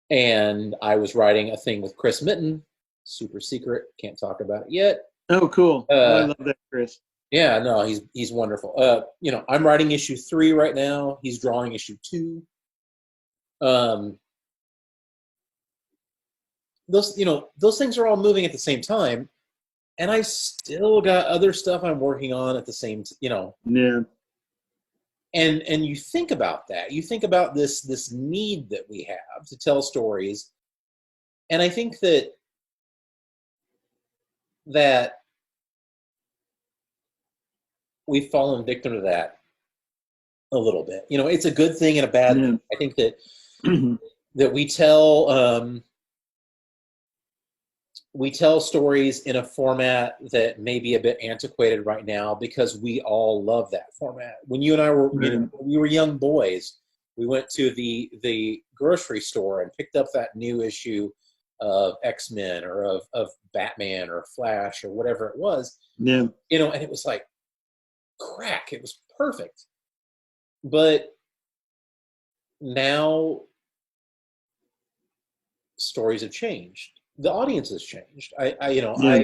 S1: and I was writing a thing with Chris Mitten, super secret, can't talk about it yet.
S2: Oh, cool. I love that, Chris.
S1: Yeah, no, he's wonderful. I'm writing issue 3 right now. He's drawing issue 2. Those things are all moving at the same time, and I still got other stuff I'm working on at the same,
S2: Yeah.
S1: And you think about that. You think about this need that we have to tell stories, and I think that we've fallen victim to that a little bit. It's a good thing and a bad thing. I think that that we tell stories in a format that may be a bit antiquated right now because we all love that format. When you and I were, we were young boys, we went to the grocery store and picked up that new issue of X-Men or of Batman or Flash or whatever it was.
S2: Yeah.
S1: And it was like, crack. It was perfect. But now stories have changed. The audience has changed.
S2: Yeah.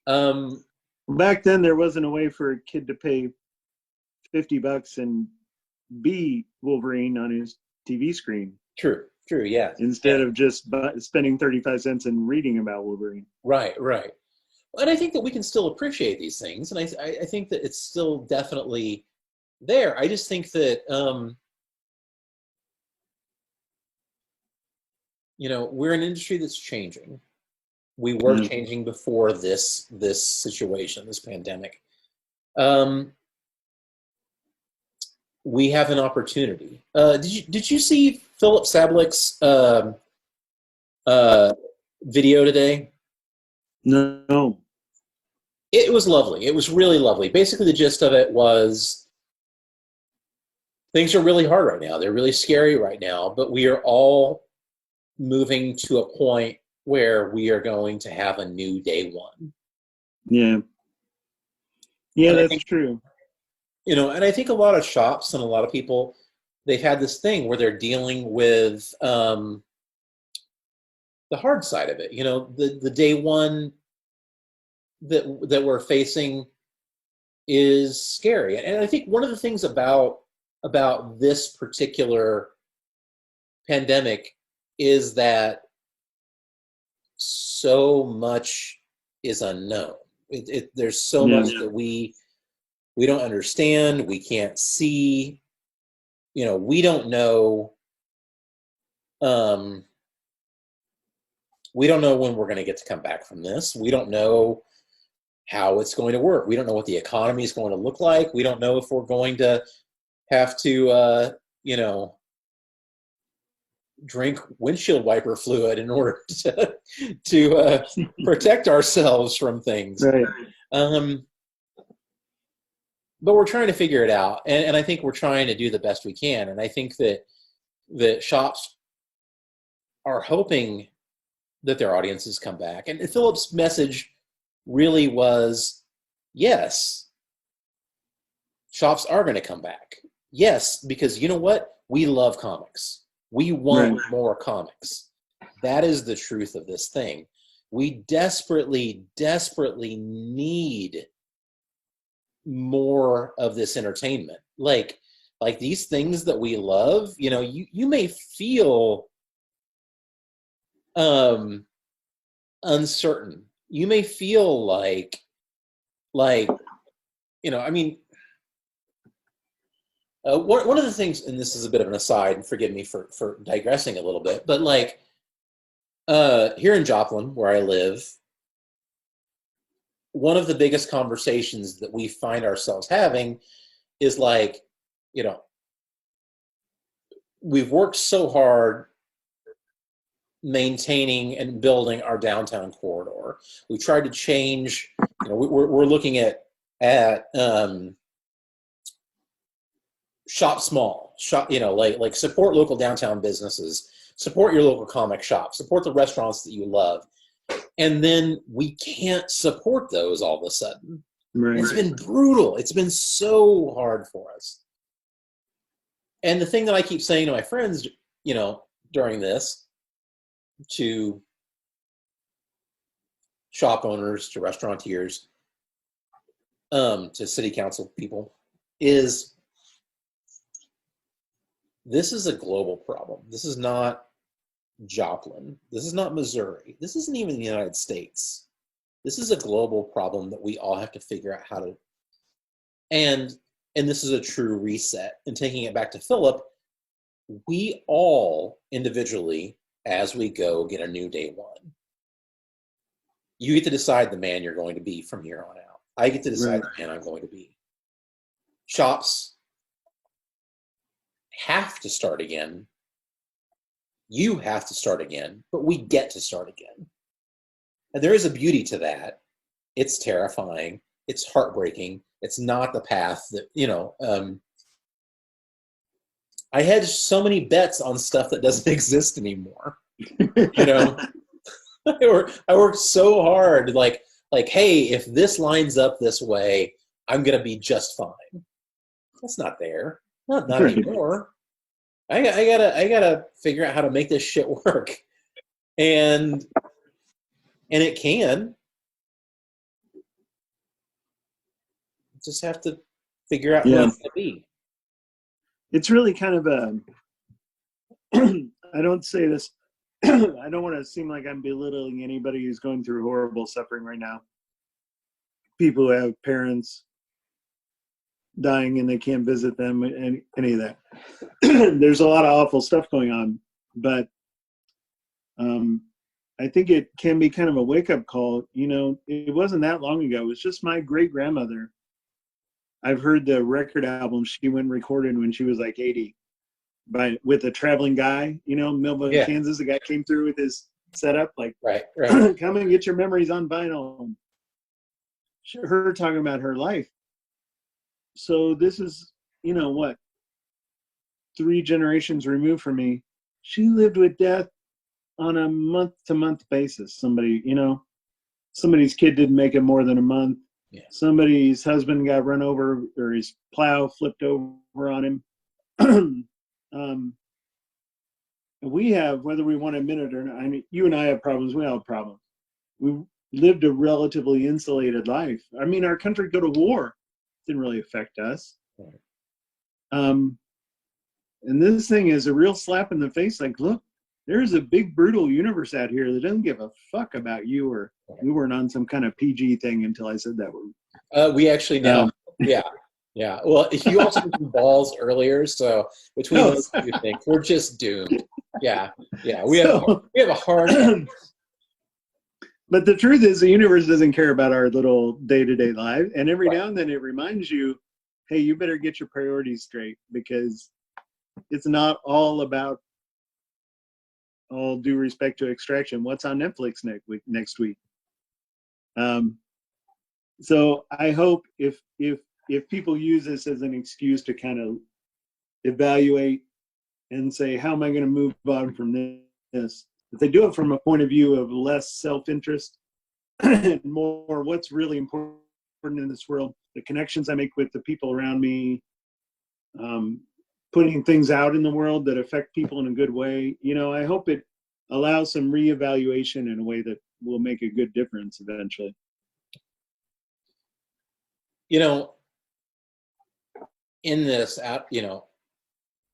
S1: Um,
S2: Back then, there wasn't a way for a kid to pay $50 and be Wolverine on his TV screen
S1: true, yeah.
S2: instead of just spending 35 cents and reading about Wolverine.
S1: Right. And I think that we can still appreciate these things, and I think that it's still definitely there. I just think that we're an industry that's changing. We were changing before this situation, this pandemic. We have an opportunity. Did you see Philip Sablick's video today?
S2: No.
S1: It was lovely. It was really lovely. Basically, the gist of it was things are really hard right now. They're really scary right now, but we are all moving to a point where we are going to have a new day one.
S2: Yeah. Yeah, that's true.
S1: And I think a lot of shops and a lot of people, they've had this thing where they're dealing with the hard side of it. The day one that we're facing is scary. And I think one of the things about this particular pandemic is that so much is unknown. There's so much that we don't understand, we can't see. We don't know. We don't know when we're going to get to come back from this. We don't know how it's going to work. We don't know what the economy is going to look like. We don't know if we're going to have to, drink windshield wiper fluid in order to protect ourselves from things.
S2: Right.
S1: But we're trying to figure it out, and I think we're trying to do the best we can. And I think that shops are hoping that their audiences come back. And Philip's message really was, yes, shops are going to come back. Yes, because you know what? We love comics. We want more comics. That is the truth of this thing. We desperately, desperately need more of this entertainment. Like these things that we love, you may feel uncertain. You may feel like one of the things, and this is a bit of an aside, and forgive me for digressing a little bit, but here in Joplin, where I live, one of the biggest conversations that we find ourselves having is we've worked so hard maintaining and building our downtown corridor. We tried to change, we're looking at shop small, support local downtown businesses, support your local comic shop, support the restaurants that you love. And then we can't support those all of a sudden. Right. It's been brutal. It's been so hard for us. And the thing that I keep saying to my friends, during this, to shop owners, to restaurateurs, to city council people, is this is a global problem. This is not Joplin. This is not Missouri. This isn't even the United States. This is a global problem that we all have to figure out how to, and this is a true reset. And taking it back to Philip, we all individually, as we go, get a new day one. You get to decide the man you're going to be from here on out. I get to decide the man I'm going to be. Shops have to start again. You have to start again, but we get to start again. And there is a beauty to that. It's terrifying. It's heartbreaking. It's not the path that, I had so many bets on stuff that doesn't exist anymore. I worked so hard, hey, if this lines up this way, I'm going to be just fine. That's not there. Not
S2: Right.
S1: anymore. I gotta figure out how to make this shit work. And it can. Just have to figure out who
S2: Yeah.
S1: it's going to be.
S2: It's really kind of a, I don't say this, I don't want to seem like I'm belittling anybody who's going through horrible suffering right now. People who have parents dying and they can't visit them, and any of that. There's a lot of awful stuff going on, but I think it can be kind of a wake-up call. You know, it wasn't that long ago. It was just my great-grandmother. I've heard the record album she went and recorded when she was like 80 with a traveling guy, you know, Millville,
S1: Yeah.
S2: Kansas. The guy came through with his setup, like,
S1: Right.
S2: come and get your memories on vinyl. Her talking about her life. So this is, you know what, 3 generations removed from me. She lived with death on a month-to-month basis. Somebody, you know, somebody's kid didn't make it more than a month.
S1: Yeah.
S2: Somebody's husband got run over, or his plow flipped over on him. We have, whether we want to admit it or not, I mean, you and I have problems. We all have problems. We lived a relatively insulated life. I mean, our country go to war. Didn't really affect us.
S1: Right.
S2: And this thing is a real slap in the face. Like, look, there's a big, brutal universe out here that doesn't give a fuck about you, or we weren't on some kind of PG thing until I said that word.
S1: We actually now, yeah. Well, you also mentioned balls earlier, so between those two things, we're just doomed. Yeah. We have a hard.
S2: But the truth is, the universe doesn't care about our little day-to-day life, and every now and then it reminds you, hey, you better get your priorities straight, because it's not all about, all due respect to Extraction, what's on Netflix next week. So I hope if people use this as an excuse to kind of evaluate and say, how am I going to move on from this? If they do it from a point of view of less self-interest and more what's really important in this world, the connections I make with the people around me, putting things out in the world that affect people in a good way, you know, I hope it allows some reevaluation in a way that will make a good difference eventually.
S1: You know, in this, you know,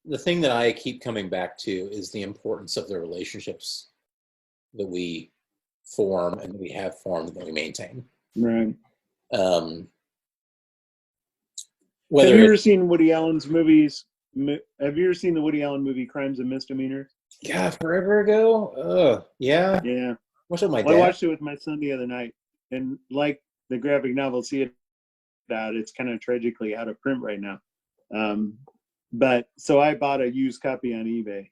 S1: the thing that I keep coming back to is the importance of the relationships that we form and that we have formed and that we maintain.
S2: Right.
S1: Whether
S2: have you ever seen Woody Allen's movies? Have you ever seen the Woody Allen movie Crimes and Misdemeanors?
S1: God, forever ago? Yeah.
S2: Yeah.
S1: What's with my dad?
S2: I watched it with my son the other night, and like the graphic novel, See It Out, it's kind of tragically out of print right now. But so I bought a used copy on eBay.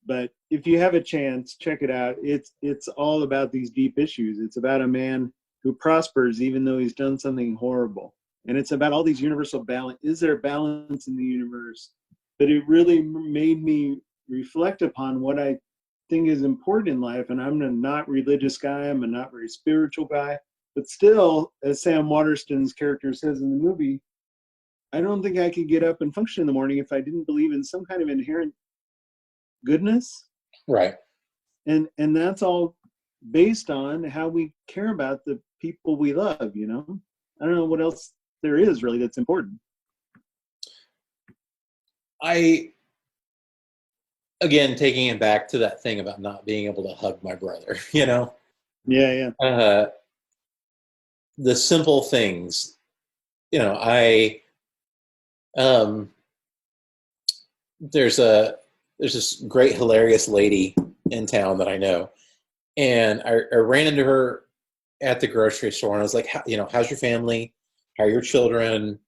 S2: But if you have a chance, check it out. It's all about these deep issues. It's about a man who prospers even though he's done something horrible. And it's about all these universal balance. Is there balance in the universe? But it really made me reflect upon what I think is important in life. And I'm a not religious guy. I'm a not very spiritual guy. But still, as Sam Waterston's character says in the movie, I don't think I could get up and function in the morning if I didn't believe in some kind of inherent goodness.
S1: Right.
S2: And that's all based on how we care about the people we love, you know? I don't know what else there is really that's important.
S1: Again, taking it back to that thing about not being able to hug my brother, you know?
S2: Yeah.
S1: The simple things, you know, there's this great, hilarious lady in town that I know, and I ran into her at the grocery store, and I was like, you know, how's your family? How are your children?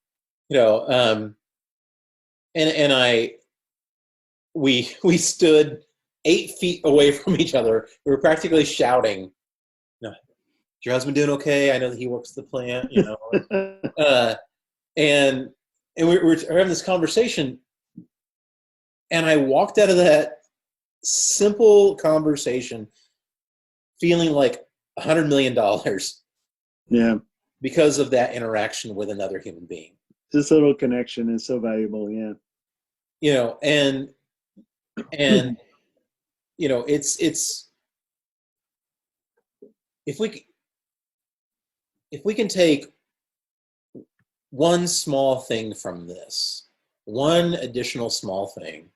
S1: You know, we stood 8 feet away from each other. We were practically shouting, you know, is your husband doing okay? I know that he works at the plant, you know. And we're having this conversation, and I walked out of that simple conversation feeling like $100 million.
S2: Yeah.
S1: because of that interaction with another human being.
S2: This little connection is so valuable. Yeah.
S1: You know, and you know, it's if we can take one small thing from this, one additional small thing,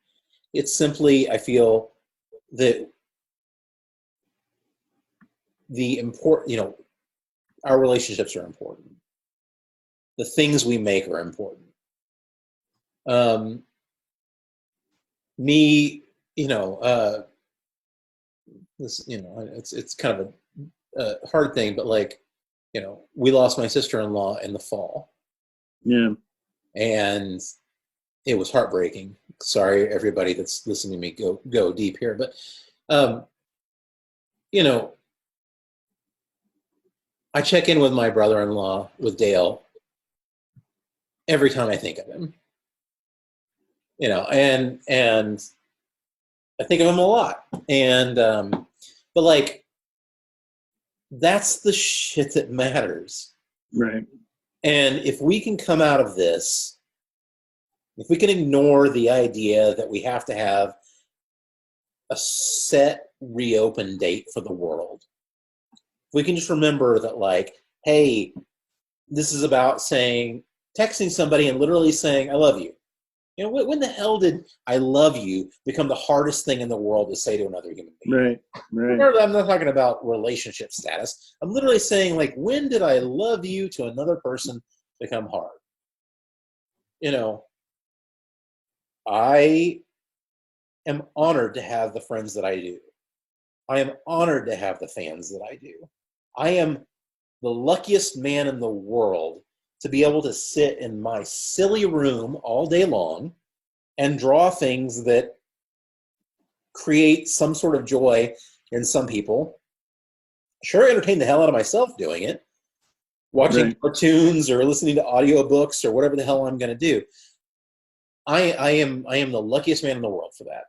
S1: it's simply, I feel that you know, our relationships are important. The things we make are important. Me, you know, this, you know, it's kind of a hard thing, but like, you know, we lost my sister-in-law in the fall.
S2: Yeah.
S1: And it was heartbreaking. Sorry, everybody that's listening to me go deep here, but you know, I check in with my brother-in-law, with Dale, every time I think of him. You know, and I think of him a lot. And but like, that's the shit that matters.
S2: Right.
S1: And if we can come out of this, if we can ignore the idea that we have to have a set reopen date for the world, if we can just remember that, like, hey, this is about texting somebody and literally saying, I love you. You know, when the hell did I love you become the hardest thing in the world to say to another human being?
S2: Right, right.
S1: I'm not talking about relationship status. I'm literally saying, like, when did I love you to another person become hard? You know, I am honored to have the friends that I do. I am honored to have the fans that I do. I am the luckiest man in the world to be able to sit in my silly room all day long and draw things that create some sort of joy in some people. Sure, entertain the hell out of myself doing it, watching cartoons or listening to audiobooks or whatever the hell I'm going to do. I am the luckiest man in the world for that.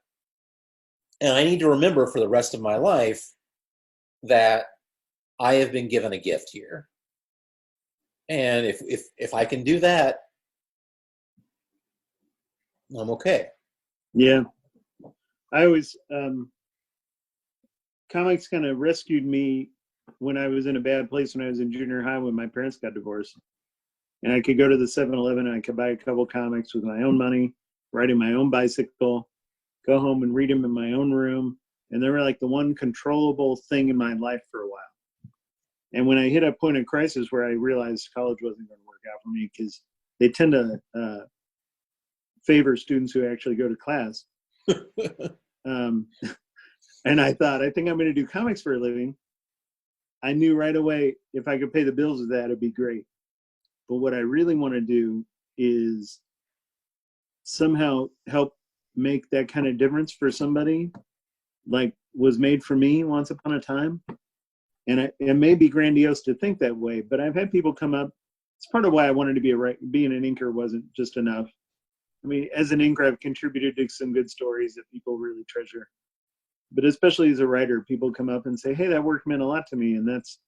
S1: And I need to remember for the rest of my life that I have been given a gift here. And if I can do that, I'm okay.
S2: Yeah. I always, comics kind of rescued me when I was in a bad place when I was in junior high when my parents got divorced. And I could go to the 7-Eleven and I could buy a couple comics with my own money, riding my own bicycle, go home and read them in my own room. And they were like the one controllable thing in my life for a while. And when I hit a point of crisis where I realized college wasn't going to work out for me because they tend to favor students who actually go to class. And I thought, I think I'm going to do comics for a living. I knew right away if I could pay the bills with that, it'd be great. But what I really want to do is somehow help make that kind of difference for somebody like was made for me once upon a time. And it may be grandiose to think that way, but I've had people come up. It's part of why I wanted to being an inker wasn't just enough. I mean, as an inker, I've contributed to some good stories that people really treasure. But especially as a writer, people come up and say, hey, that work meant a lot to me. And that's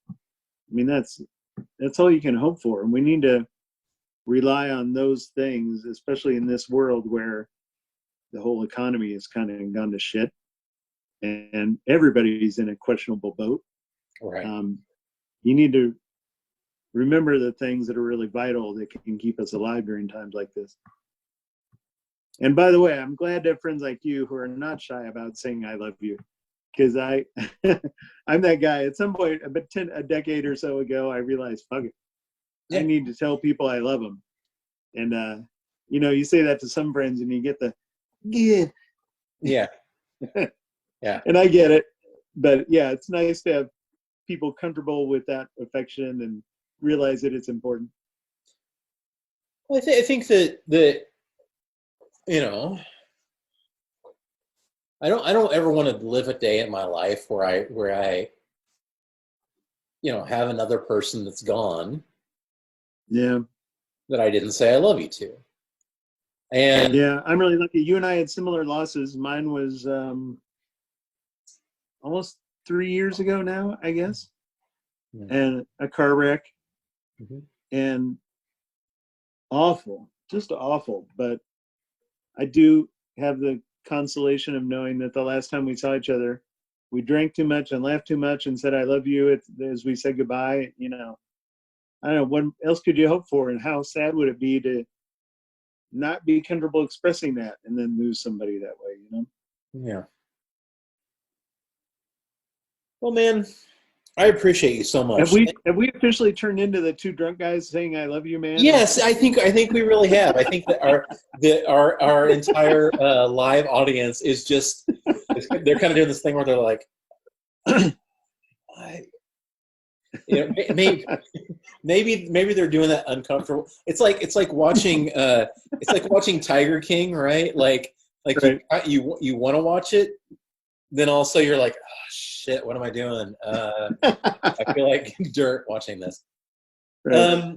S2: all you can hope for. And we need to rely on those things, especially in this world where the whole economy has kind of gone to shit and everybody's in a questionable boat.
S1: Right.
S2: You need to remember the things that are really vital that can keep us alive during times like this. And by the way, I'm glad to have friends like you who are not shy about saying I love you, because I'm that guy. At some point, a decade or so ago, I realized, fuck it, yeah. I need to tell people I love them. And you know, you say that to some friends, and you get the yeah,
S1: yeah.
S2: And I get it, but yeah, it's nice to have people comfortable with that affection and realize that it's important.
S1: Well, I think that you know, I don't ever want to live a day in my life where I you know, have another person that's gone.
S2: Yeah.
S1: That I didn't say I love you to. And
S2: yeah, I'm really lucky. You and I had similar losses. Mine was almost 3 years ago now, I guess. And a car wreck. and awful, just awful. But I do have the consolation of knowing that the last time we saw each other, we drank too much and laughed too much and said, I love you as we said goodbye. You know, I don't know, what else could you hope for? And how sad would it be to not be comfortable expressing that and then lose somebody that way, you know?
S1: Yeah. Well, man, I appreciate you so much.
S2: Have we officially turned into the two drunk guys saying "I love you, man"?
S1: Yes, I think we really have. I think that our entire live audience is just they're kind of doing this thing where they're like, maybe they're doing that uncomfortable. It's like watching Tiger King, right? Like
S2: right.
S1: you want to watch it, then also you're like, oh, shit, what am I doing? I feel like dirt watching this.
S2: Right.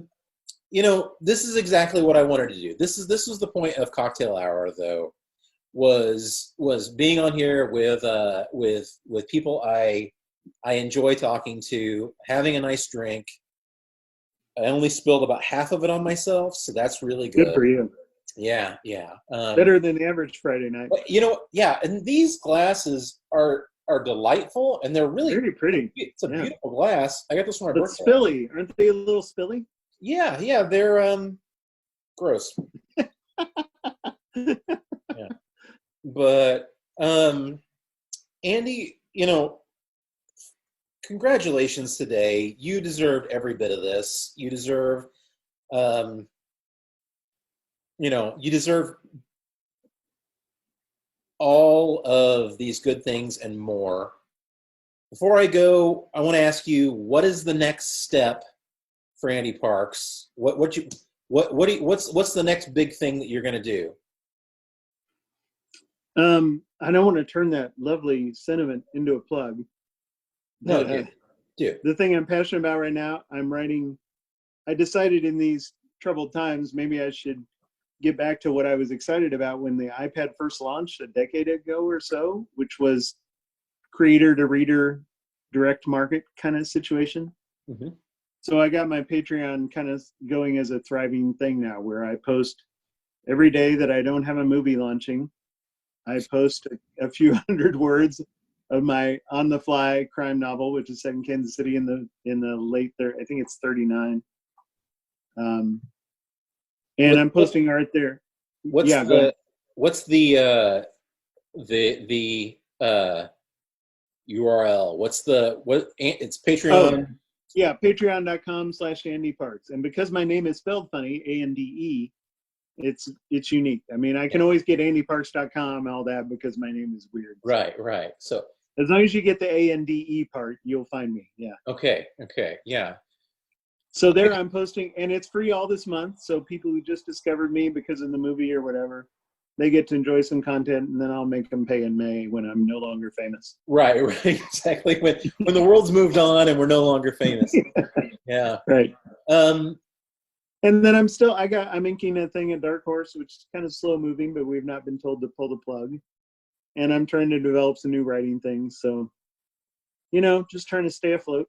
S1: You know, this is exactly what I wanted to do. This was the point of Cocktail Hour, though, was being on here with people I enjoy talking to, having a nice drink. I only spilled about half of it on myself, so that's really good.
S2: Good for you.
S1: Yeah.
S2: Better than the average Friday night.
S1: But, you know, yeah, and these glasses are delightful, and they're really
S2: very pretty.
S1: It's a beautiful glass. I got this for my birthday.
S2: But spilly, aren't they a little spilly?
S1: Yeah, they're gross. Yeah. But Andy, you know, congratulations today. You deserved every bit of this. You deserve you deserve all of these good things and more. Before I go, I want to ask you, what is the next step for Andy Parks? What's the next big thing that you're going to do?
S2: I don't want to turn that lovely sentiment into a plug.
S1: No,
S2: do. The thing I'm passionate about right now, I'm writing. I decided in these troubled times, maybe I should get back to what I was excited about when the iPad first launched a decade ago or so, which was creator to reader, direct market kind of situation.
S1: Mm-hmm.
S2: So I got my Patreon kind of going as a thriving thing now, where I post every day that I don't have a movie launching. I post a few hundred words of my on-the-fly crime novel, which is set in Kansas City in the late, I think it's 39. And I'm posting art there.
S1: What's the URL? It's Patreon.
S2: Oh, yeah, patreon.com/Andy Parks. And because my name is spelled funny, ANDE, it's unique. I mean, I can always get andyparks.com, all that, because my name is weird.
S1: Right. So
S2: as long as you get the ANDE part, you'll find me. Yeah.
S1: Okay. Yeah.
S2: So there I'm posting, and it's free all this month. So people who just discovered me because of the movie or whatever, they get to enjoy some content, and then I'll make them pay in May when I'm no longer famous.
S1: Right, exactly. When the world's moved on and we're no longer famous. Yeah.
S2: Right. And then I'm inking a thing at Dark Horse, which is kind of slow moving, but we've not been told to pull the plug. And I'm trying to develop some new writing things. So, just trying to stay afloat.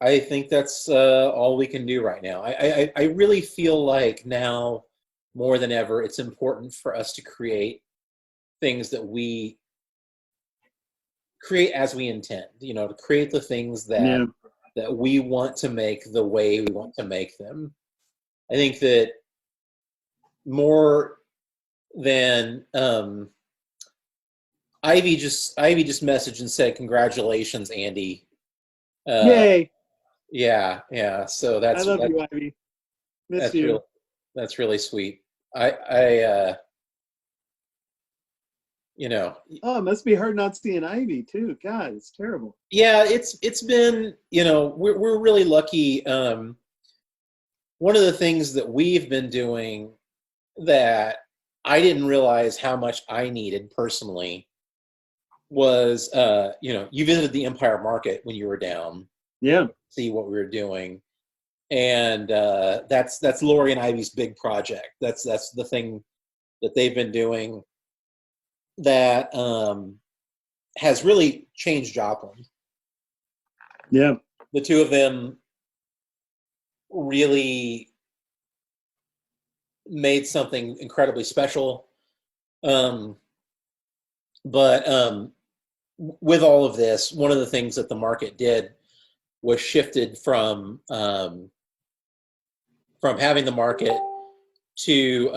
S1: I think that's all we can do right now. I really feel like now more than ever, it's important for us to create things that we create as we intend, to create the things that we want to make the way we want to make them. I think that more than Ivy just messaged and said, "Congratulations, Andy."
S2: Yay!
S1: Yeah. So
S2: I love you, Ivy. Miss you.
S1: That's really sweet. Oh,
S2: it must be hard not seeing Ivy too. God, it's terrible.
S1: Yeah, it's been, we're really lucky. One of the things that we've been doing that I didn't realize how much I needed personally was, you visited the Empire Market when you were down.
S2: Yeah.
S1: See what we were doing. And that's Lori and Ivy's big project. That's the thing that they've been doing that has really changed Joplin.
S2: Yeah.
S1: The two of them really made something incredibly special. But with all of this, one of the things that the market did was shifted from having the market to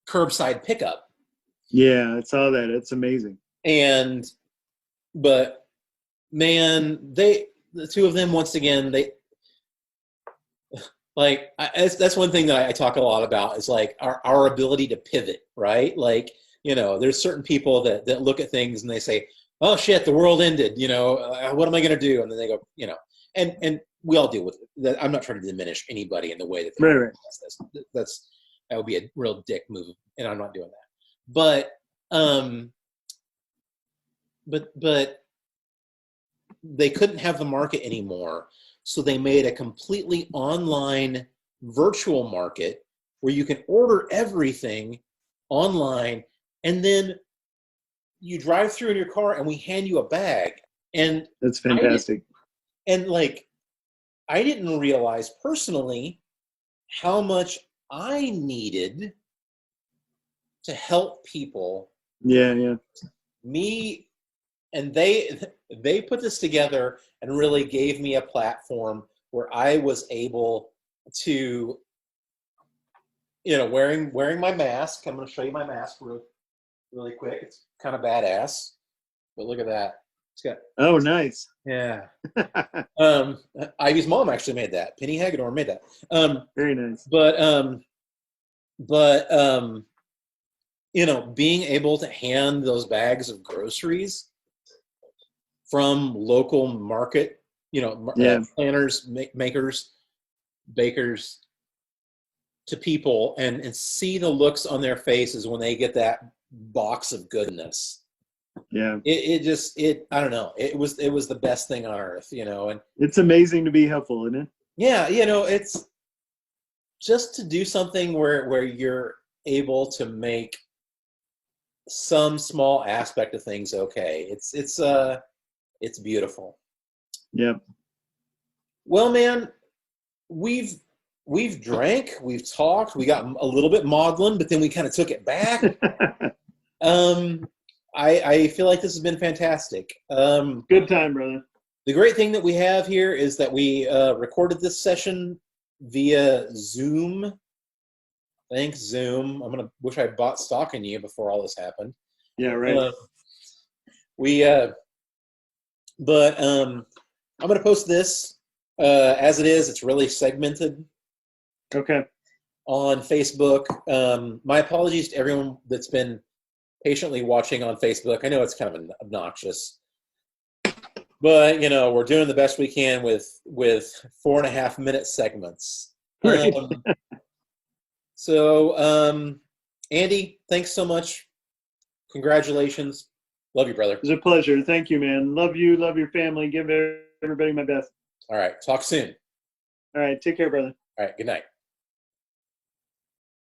S1: curbside pickup.
S2: Yeah, I saw that. It's amazing.
S1: But man, the two of them, once again, that's one thing that I talk a lot about is like our ability to pivot, right? Like, there's certain people that look at things and they say, oh shit, the world ended, what am I going to do? And then they go, and we all deal with it. I'm not trying to diminish anybody in the way that they
S2: right.
S1: that would be a real dick move, and I'm not doing that. But they couldn't have the market anymore, so they made a completely online virtual market where you can order everything online, and then you drive through in your car and we hand you a bag. And
S2: that's fantastic.
S1: I didn't realize personally how much I needed to help people.
S2: Yeah.
S1: Me, and they put this together and really gave me a platform where I was able to, wearing my mask. I'm going to show you my mask really quick. It's kind of badass, but look at that. It's got.
S2: Oh, nice.
S1: Yeah. Ivy's mom actually made that. Penny Hagedorn made that.
S2: Very nice.
S1: But being able to hand those bags of groceries from local market, planners, makers, bakers, to people and see the looks on their faces when they get that box of goodness.
S2: Yeah.
S1: I don't know. It was the best thing on earth, and
S2: it's amazing to be helpful, isn't it?
S1: Yeah. It's just to do something where you're able to make some small aspect of things okay. It's beautiful.
S2: Yep.
S1: Well, man, we've drank, we've talked, we got a little bit maudlin, but then we kind of took it back. I feel like this has been fantastic.
S2: Good time, brother.
S1: The great thing that we have here is that we recorded this session via Zoom. Thanks, Zoom. I'm gonna wish I bought stock in you before all this happened.
S2: Yeah, right.
S1: But I'm gonna post this as it is. It's really segmented.
S2: Okay.
S1: On Facebook. My apologies to everyone that's been patiently watching on Facebook. I know it's kind of obnoxious, but we're doing the best we can with 4.5 minute segments.
S2: Right.
S1: So, Andy, thanks so much. Congratulations. Love you, brother.
S2: It was a pleasure. Thank you, man. Love you. Love your family. Give everybody my best.
S1: All right. Talk soon.
S2: All right. Take care, brother.
S1: All right. Good night.